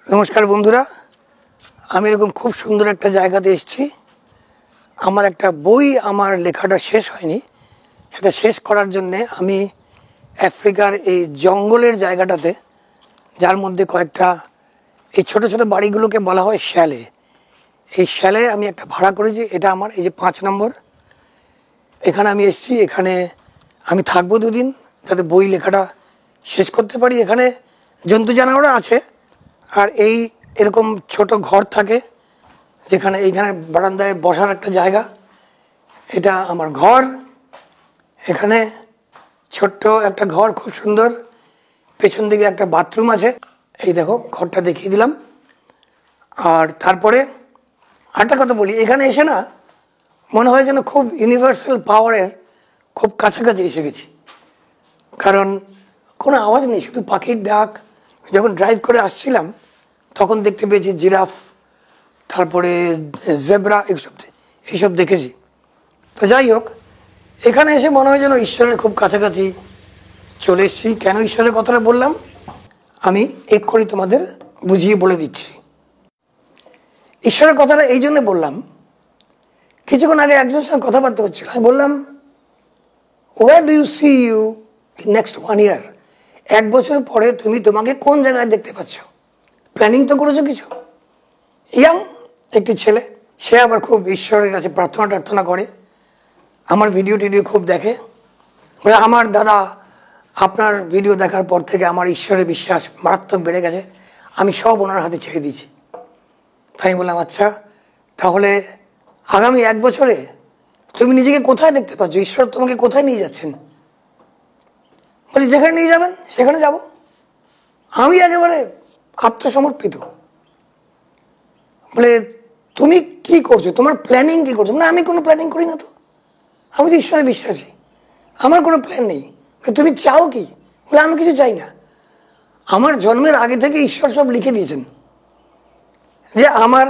নমস্কার বন্ধুরা, আমি এরকম খুব সুন্দর একটা জায়গাতে এসেছি। আমার একটা বই, আমার লেখাটা শেষ হয়নি, সেটা শেষ করার জন্যে আমি আফ্রিকার এই জঙ্গলের জায়গাটাতে, যার মধ্যে কয়েকটা এই ছোট ছোট বাড়িগুলোকে বলা হয় শ্যালে, এই শ্যালে আমি একটা ভাড়া করেছি। এটা আমার এই যে 5 নম্বর, এখানে আমি এসেছি। এখানে আমি থাকবো 2 দিন, যাতে বই লেখাটা শেষ করতে পারি। এখানে জন্তু জানোয়ারও আছে, আর এরকম ছোট ঘর থাকে, যেখানে এইখানে বারান্দায় বসার একটা জায়গা। এটা আমার ঘর। এখানে ছোট্ট একটা ঘর, খুব সুন্দর। পেছন দিকে একটা বাথরুম আছে। এই দেখো, ঘরটা দেখিয়ে দিলাম। আর তারপরে আরেকটা কথা বলি, এখানে এসে না মনে হয় যেন খুব ইউনিভার্সাল পাওয়ারের খুব কাছাকাছি এসে গেছি। কারণ কোনো আওয়াজ নেই, শুধু পাখির ডাক। যখন ড্রাইভ করে আসছিলাম তখন দেখতে পেয়েছি জিরাফ, তারপরে জেব্রা, এইসব দেখেছি। তো যাই হোক, এখানে এসে মনে হয় যেন ঈশ্বরের খুব কাছাকাছি চলে এসেছি। কেন ঈশ্বরের কথাটা বললাম আমি এক্ষুনি তোমাদের বুঝিয়ে বলে দিচ্ছি। ঈশ্বরের কথাটা এই জন্য বললাম, কিছুক্ষণ আগে একজনের সঙ্গে কথাবার্তা হচ্ছিল। আমি বললাম, where do you see you next 1 year? 1 বছর পরে তুমি তোমাকে কোন জায়গায় দেখতে পাচ্ছ? প্ল্যানিং তো করেছো কিছু? ইয়াং একটি ছেলে, সে আবার খুব ঈশ্বরের কাছে প্রার্থনা করে, আমার ভিডিও টিডিও খুব দেখে। বলে, আমার দাদা, আপনার ভিডিও দেখার পর থেকে আমার ঈশ্বরের বিশ্বাস মারাত্মক বেড়ে গেছে, আমি সব ওনার হাতে ছেড়ে দিয়েছি। তাই বললাম, আচ্ছা, তাহলে আগামী 1 বছরে তুমি নিজেকে কোথায় দেখতে পাচ্ছ? ঈশ্বর তোমাকে কোথায় নিয়ে যাচ্ছেন? বলি, যেখানে নিয়ে যাবেন সেখানে যাব। আমি একেবারে আত্মসমর্পিত। বলে, তুমি কি করছো? তোমার প্ল্যানিং কি করছো? না, আমি কোনো প্ল্যানিং করি না তো, আমি তো ঈশ্বরে বিশ্বাসী, আমার কোনো প্ল্যান নেই। তুমি চাও কি? বলে, আমি কিছু চাই না। আমার জন্মের আগে থেকে ঈশ্বর সব লিখে দিয়েছেন যে আমার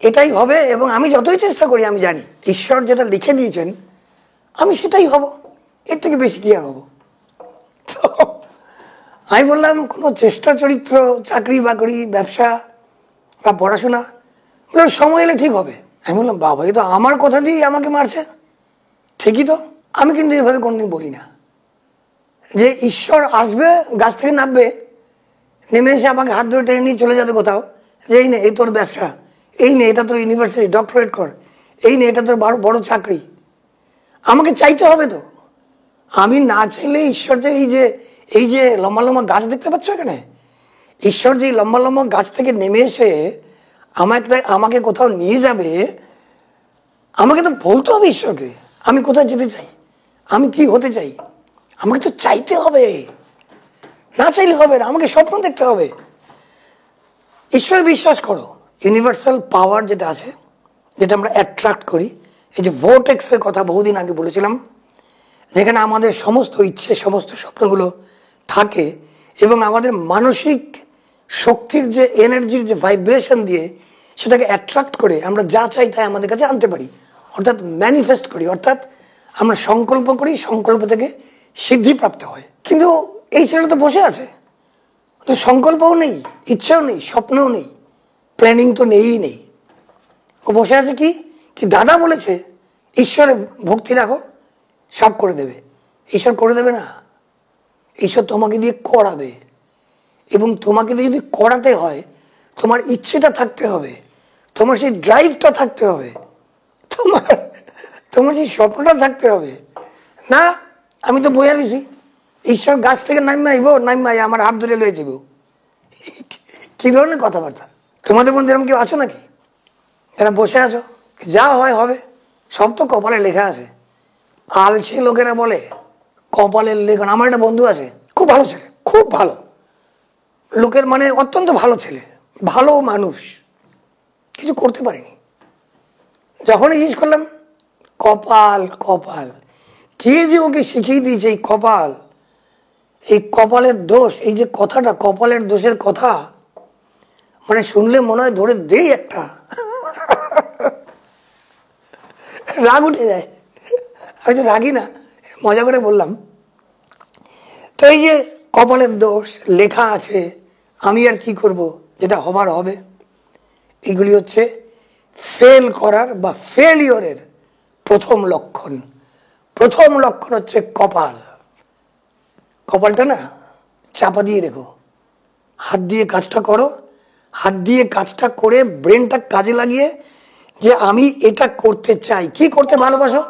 এটাই হবে, এবং আমি যতই চেষ্টা করি আমি জানি ঈশ্বর যেটা লিখে দিয়েছেন আমি সেটাই হব, এর থেকে বেশি কি হব। তো আমি বললাম, কোনো চেষ্টা চরিত্র, চাকরি বাকরি, ব্যবসা বা পড়াশোনা, বললাম সময় এলে ঠিক হবে। আমি বললাম, বাবা, এ তো আমার কথা দিয়েই আমাকে মারছে। ঠিকই তো, আমি কিন্তু এভাবে কোনদিন বলি না যে ঈশ্বর আসবে, গাছ থেকে নামবে, নেমে এসে আমাকে হাত ধরে টেনে নিয়ে চলে যাবে কোথাও, যে এই নে, এই তোর ব্যবসা, এই নে, এটা তোর ইউনিভার্সিটি, ডক্টরেট কর, এই নে, এটা তোর বড় চাকরি। আমাকে চাইতে হবে তো। আমি না চাইলে ঈশ্বর যে এই যে লম্বা লম্বা গাছ দেখতে পাচ্ছ এখানে, ঈশ্বর যে লম্বা লম্বা গাছ থেকে নেমে এসে আমাকে কোথাও নিয়ে যাবে, আমাকে তো বলতে হবে ঈশ্বরকে আমি কোথায় যেতে চাই, আমি কি হতে চাই। আমাকে তো চাইতে হবে, না চাইলে হবে না, আমাকে স্বপ্ন দেখতে হবে। ঈশ্বরে বিশ্বাস করো, ইউনিভার্সাল পাওয়ার যেটা আছে, যেটা আমরা অ্যাট্রাক্ট করি, এই যে ভোর্টেক্সের কথা বহুদিন আগে বলেছিলাম, যেখানে আমাদের সমস্ত ইচ্ছে, সমস্ত স্বপ্নগুলো থাকে, এবং আমাদের মানসিক শক্তির যে এনার্জির যে ভাইব্রেশন দিয়ে সেটাকে অ্যাট্রাক্ট করে আমরা যা চাই তাই আমাদের কাছে আনতে পারি, অর্থাৎ ম্যানিফেস্ট করি, অর্থাৎ আমরা সংকল্প করি, সংকল্প থেকে সিদ্ধিপ্রাপ্ত হয়। কিন্তু এই ছেলেটা তো বসে আছে, তো সংকল্পও নেই, ইচ্ছাও নেই, স্বপ্নও নেই, প্ল্যানিং তো নেই। ও বসে আছে কি দাদা বলেছে ঈশ্বরে ভক্তি রাখো, সব করে দেবে। ঈশ্বর করে দেবে না, ঈশ্বর তোমাকে দিয়ে করাবে, এবং তোমাকে দিয়ে যদি করাতে হয় তোমার ইচ্ছেটা থাকতে হবে, তোমার সেই ড্রাইভটা থাকতে হবে, তোমার সেই স্বপ্নটা থাকতে হবে। না, আমি তো বইয়া রয়েছি, ঈশ্বর গাছ থেকে নামাই আমার হাত ধরে লয়ে যাবো। কি ধরনের কথাবার্তা? তোমাদের মধ্যে এরকম কেউ আছো নাকি যারা বসে আছো, যা হয় হবে, সব তো কপালে লেখা আছে। আলসে লোকেরা বলে কপালের লেখন। আমার একটা বন্ধু আছে, খুব ভালো ছেলে, খুব ভালো লোকের, মানে অত্যন্ত ভালো ছেলে, ভালো মানুষ, কিছু করতে পারেনি। যখনই জিজ্ঞেস করলাম, কপাল, কে যে ওকে শিখিয়ে দিয়েছে এই কপাল, এই কপালের দোষ, এই যে কথাটা কপালের দোষের কথা, মানে শুনলে মনে হয় ধরে দেই একটা, রাগ উঠে যায়। আমি তো রাগি না, মজা করে বললাম। তো এই যে কপালের দোষ লেখা আছে, আমি আর কি করব, যেটা হবার হবে। এগুলি হচ্ছে ফেল করার বা ফেলিওরের প্রথম লক্ষণ। প্রথম লক্ষণ হচ্ছে কপাল। কপালটা না চাপা দিয়ে রেখো, হাত দিয়ে কাজটা করো, হাত দিয়ে কাজটা করে ব্রেনটা কাজে লাগিয়ে যে আমি এটা করতে চাই। কি করতে ভালোবাসো?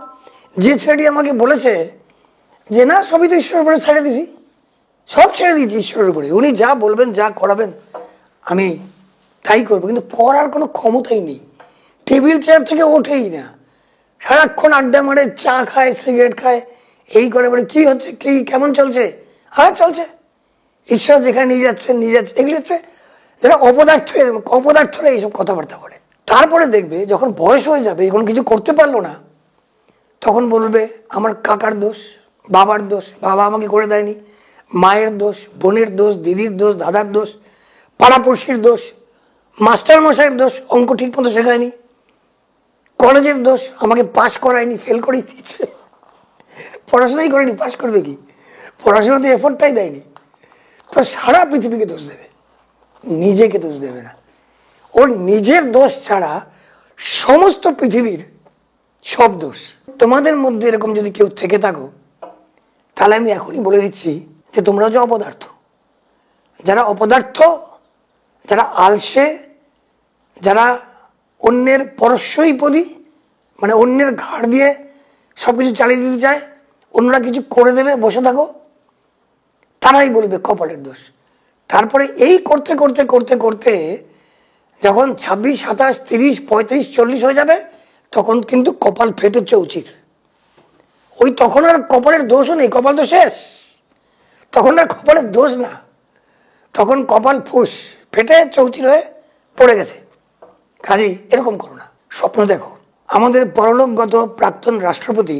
যে ছেলেটি আমাকে বলেছে যে না সবই তো ঈশ্বরের উপরে ছেড়ে দিছি, সব ছেড়ে দিয়েছি ঈশ্বরের উপরে, উনি যা বলবেন যা করাবেন আমি তাই করবো, কিন্তু করার কোনো ক্ষমতাই নেই, টেবিল চেয়ার থেকে ওঠেই না, সারাক্ষণ আড্ডা মারে, চা খায়, সিগারেট খায়, এই করে বলে কি হচ্ছে, কি কেমন চলছে, হ্যাঁ চলছে, ঈশ্বর যেখানে নিয়ে যাচ্ছে। এগুলি হচ্ছে যারা অপদার্থরা এইসব কথাবার্তা বলে। তারপরে দেখবে যখন বয়স হয়ে যাবে, যখন কিছু করতে পারলো না, তখন বলবে আমার কাকার দোষ, বাবার দোষ, বাবা আমাকে করে দেয়নি, মায়ের দোষ, বোনের দোষ, দিদির দোষ, দাদার দোষ, পাড়াপড়শির দোষ, মাস্টার মশাইয়ের দোষ, অঙ্ক ঠিক মতো শেখায়নি, কলেজের দোষ, আমাকে পাস করায়নি, ফেল করেই দিয়েছে, পড়াশোনাই করেনি, পাস করবে কি, পড়াশোনাতে এফোর্টটাই দেয়নি। তো সারা পৃথিবীকে দোষ দেবে, নিজেকে দোষ দেবে না। ওর নিজের দোষ ছাড়া সমস্ত পৃথিবীর সব দোষ। তোমাদের মধ্যে এরকম যদি কেউ থেকে থাকো, তাহলে আমি এখনই বলে দিচ্ছি যে তোমরা হচ্ছে অপদার্থ। যারা অপদার্থ, যারা আলসে, যারা অন্যের পরস্যইপদী, মানে অন্যের ঘাড় দিয়ে সব কিছু চালিয়ে দিতে চায়, অন্যরা কিছু করে দেবে, বসে থাকো, তারাই বলবে কপালের দোষ। তারপরে এই করতে করতে করতে করতে যখন 26, 27, 30, 35, 40 হয়ে যাবে, তখন কিন্তু কপাল ফেটে চৌচির। ওই তখন আর কপালের দোষও নেই, কপাল তো শেষ, তখন আর কপালের দোষ না, তখন কপাল ফুস ফেটে চৌচির হয়ে পড়ে গেছে। কাজেই এরকম করো না, স্বপ্ন দেখো। আমাদের পরলোকগত প্রাক্তন রাষ্ট্রপতি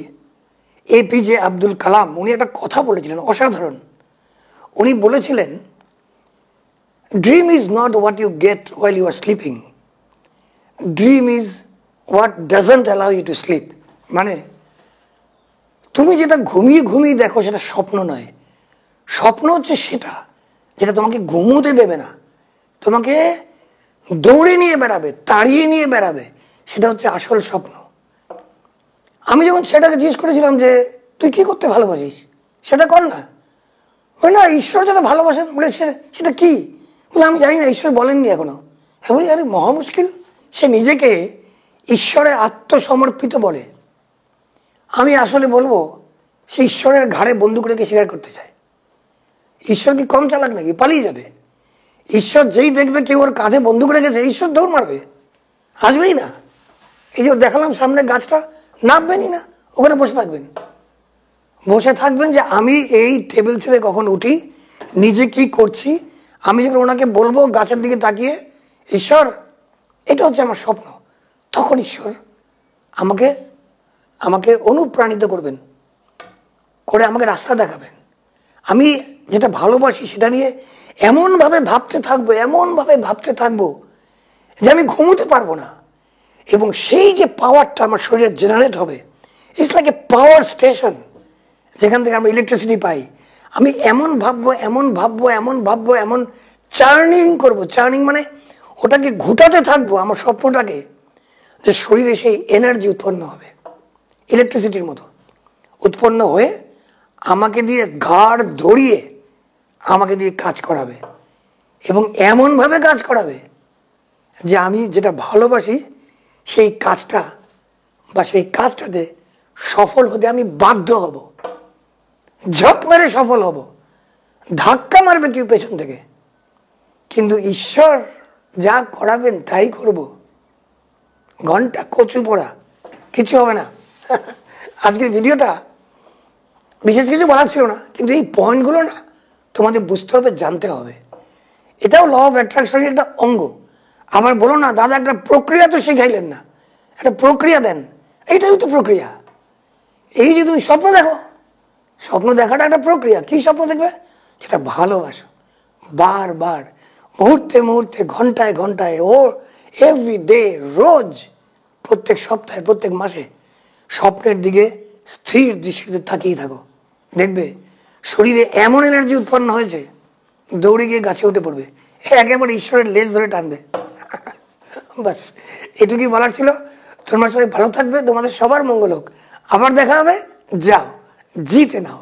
APJ আব্দুল কালাম, উনি একটা কথা বলেছিলেন অসাধারণ। উনি বলেছিলেন, dream is not what you get while you are sleeping, dream is what doesn't allow you to sleep. মানে তুমি যেটা ঘুমিয়ে ঘুমিয়ে দেখো সেটা স্বপ্ন নয়, স্বপ্ন হচ্ছে সেটা যেটা তোমাকে ঘুমোতে দেবে না, তোমাকে দৌড়ে নিয়ে বেড়াবে, তাড়িয়ে নিয়ে বেড়াবে, সেটা হচ্ছে আসল স্বপ্ন। আমি যখন সেটাকে জিজ্ঞেস করেছিলাম যে তুই কি করতে ভালোবাসিস, সেটা কর না, ওই না ঈশ্বর যেটা ভালোবাসেন বলে সেটা কি, বলে আমি জানি না, ঈশ্বর বলেননি এখনো। বলি আরে মহা মুশকিল, সে নিজেকে ঈশ্বরে আত্মসমর্পিত বলে। আমি আসলে বলবো সে ঈশ্বরের ঘাড়ে বন্দুক রেখে স্বীকার করতে চায়। ঈশ্বর কি কম চালাক নাকি, পালিয়ে যাবে? ঈশ্বর যেই দেখবে কেউ ওর কাঁধে বন্দুক রেখেছে, ঈশ্বর দৌড় মারবে, আসবেই না। এই যে দেখালাম সামনে গাছটা, নামবেনই না, ওখানে বসে থাকবেন, বসে থাকবেন যে আমি এই টেবিল ছেড়ে কখন উঠি, নিজে কি করছি। আমি যখন ওনাকে বলবো গাছের দিকে তাকিয়ে, ঈশ্বর এটা হচ্ছে আমার স্বপ্ন, তখন ঈশ্বর আমাকে আমাকে অনুপ্রাণিত করবেন, করে আমাকে রাস্তা দেখাবেন। আমি যেটা ভালোবাসি সেটা নিয়ে এমনভাবে ভাবতে থাকবো যে আমি ঘুমোতে পারবো না। এবং সেই যে পাওয়ারটা আমার শরীরে জেনারেট হবে, it's like a power station, যেখান থেকে আমরা ইলেকট্রিসিটি পাই। আমি এমন ভাববো, এমন চার্নিং করবো, চার্নিং মানে ওটাকে ঘুটাতে থাকবো আমার স্বপ্নটাকে, যে শরীরে সেই এনার্জি উৎপন্ন হবে, ইলেকট্রিসিটির মতো উৎপন্ন হয়ে আমাকে দিয়ে ঘাড় ধরিয়ে আমাকে দিয়ে কাজ করাবে, এবং এমনভাবে কাজ করাবে যে আমি যেটা ভালোবাসি সেই কাজটা বা সেই কাজটাতে সফল হতে আমি বাধ্য হব, ঝক মেরে সফল হব। ধাক্কা মারবে কেউ পেছন থেকে, কিন্তু ঈশ্বর যা করাবেন তাই করব। ঘন্টা কচু পড়া, কিছু হবে না। আজকের ভিডিওটা বিশেষ কিছু বলার ছিল না, কিন্তু এই পয়েন্টগুলো না তোমাদের বুঝতে হবে, জানতে হবে। এটাও ল অফ অ্যাট্রাকশনের একটা অঙ্গ। আবার বলো না দাদা একটা প্রক্রিয়া তো শেখাইলেন না, একটা প্রক্রিয়া দেন। এইটাই তো প্রক্রিয়া। এই যে তুমি স্বপ্ন দেখো, স্বপ্ন দেখাটা একটা প্রক্রিয়া। কি স্বপ্ন দেখবে? যেটা ভালোবাসো, বারবার, মুহূর্তে মুহূর্তে, ঘন্টায় ঘন্টায়, ও এভরি ডে, রোজ, প্রত্যেক সপ্তাহে, প্রত্যেক মাসে স্বপ্নের দিকে স্থির দৃষ্টিতে তাকিয়ে থাকো। দেখবে শরীরে এমন এনার্জি উৎপন্ন হয়েছে দৌড়ে গিয়ে গাছে উঠে পড়বে, একেবারে ঈশ্বরের লেজ ধরে টানবে। বাস এটুকুই বলার ছিল। তোমরা সবাই ভালো থাকবে, তোমাদের সবার মঙ্গল হোক। আবার দেখা হবে, যাও জিতে নাও।